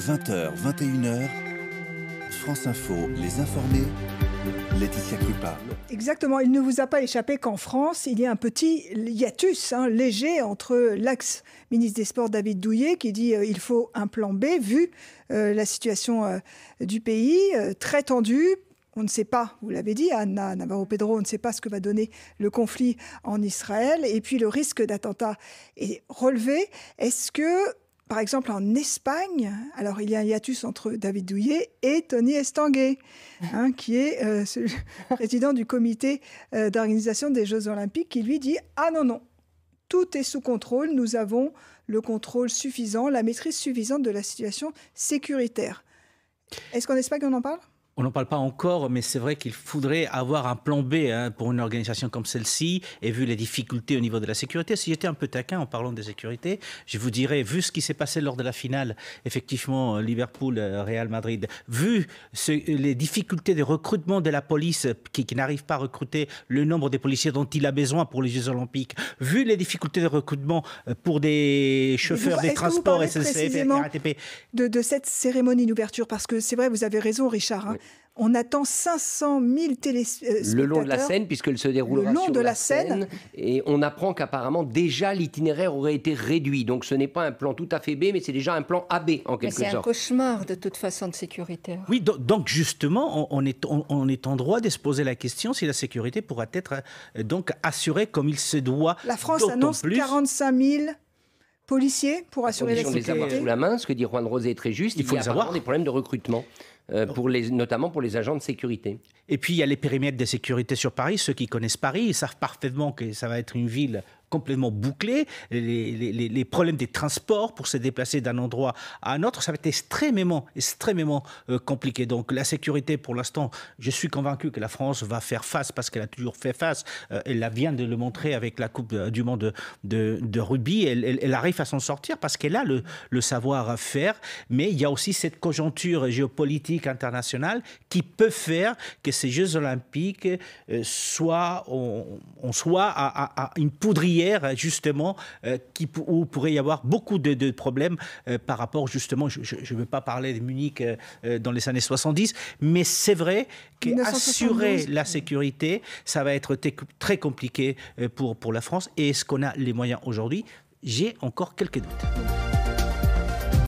20h, 21h, France Info, les informés, Laetitia Krupa. Exactement, il ne vous a pas échappé qu'en France, il y a un petit hiatus léger entre l'ex-ministre des Sports David Douillet qui dit il faut un plan B vu la situation du pays, très tendue. On ne sait pas, vous l'avez dit, Anna Navarro-Pedro, on ne sait pas ce que va donner le conflit en Israël. Et puis le risque d'attentat est relevé. Est-ce que, par exemple, en Espagne, alors il y a un hiatus entre David Douillet et Tony Estanguet, qui est le président du comité d'organisation des Jeux Olympiques, qui lui dit « Ah non, tout est sous contrôle, nous avons le contrôle suffisant, la maîtrise suffisante de la situation sécuritaire ». Est-ce qu'en Espagne, on en parle ? On n'en parle pas encore, mais c'est vrai qu'il faudrait avoir un plan B pour une organisation comme celle-ci, et vu les difficultés au niveau de la sécurité. Si j'étais un peu taquin en parlant de sécurité, je vous dirais, vu ce qui s'est passé lors de la finale, effectivement, Liverpool-Real Madrid, vu les difficultés de recrutement de la police qui n'arrive pas à recruter le nombre de policiers dont il a besoin pour les Jeux Olympiques, vu les difficultés de recrutement pour des chauffeurs des transports SNCF et RATP. De cette cérémonie d'ouverture, parce que c'est vrai, vous avez raison, Richard, oui. On attend 500 000 téléspectateurs. Le long de la Seine, puisqu'elle se déroulera sur la Seine. Et on apprend qu'apparemment, déjà, l'itinéraire aurait été réduit. Donc, ce n'est pas un plan tout à fait B, mais c'est déjà un plan AB, en quelque sorte. C'est un cauchemar, de toute façon, de sécurité. Oui, donc justement, on est en droit de se poser la question si la sécurité pourra être donc assurée comme il se doit. La France annonce 45 000 policiers pour assurer la sécurité. De les avoir sous la main, ce que dit Juan Rosé est très juste. Il faut les avoir. Des problèmes de recrutement. Notamment pour les agents de sécurité. Et puis il y a les périmètres de sécurité sur Paris. Ceux qui connaissent Paris, ils savent parfaitement que ça va être une ville complètement bouclée. Les problèmes des transports pour se déplacer d'un endroit à un autre, ça va être extrêmement compliqué. Donc la sécurité, pour l'instant, je suis convaincu que la France va faire face parce qu'elle a toujours fait face. Elle vient de le montrer avec la Coupe du Monde de rugby. Elle arrive à s'en sortir parce qu'elle a le savoir-faire. Mais il y a aussi cette conjoncture géopolitique internationale qui peut faire que ces Jeux Olympiques soient à une poudrière justement, où pourrait y avoir beaucoup de problèmes par rapport justement, je ne veux pas parler de Munich dans les années 70, mais c'est vrai qu'assurer la sécurité, ça va être très compliqué pour la France. Et est-ce qu'on a les moyens aujourd'hui ? J'ai encore quelques doutes.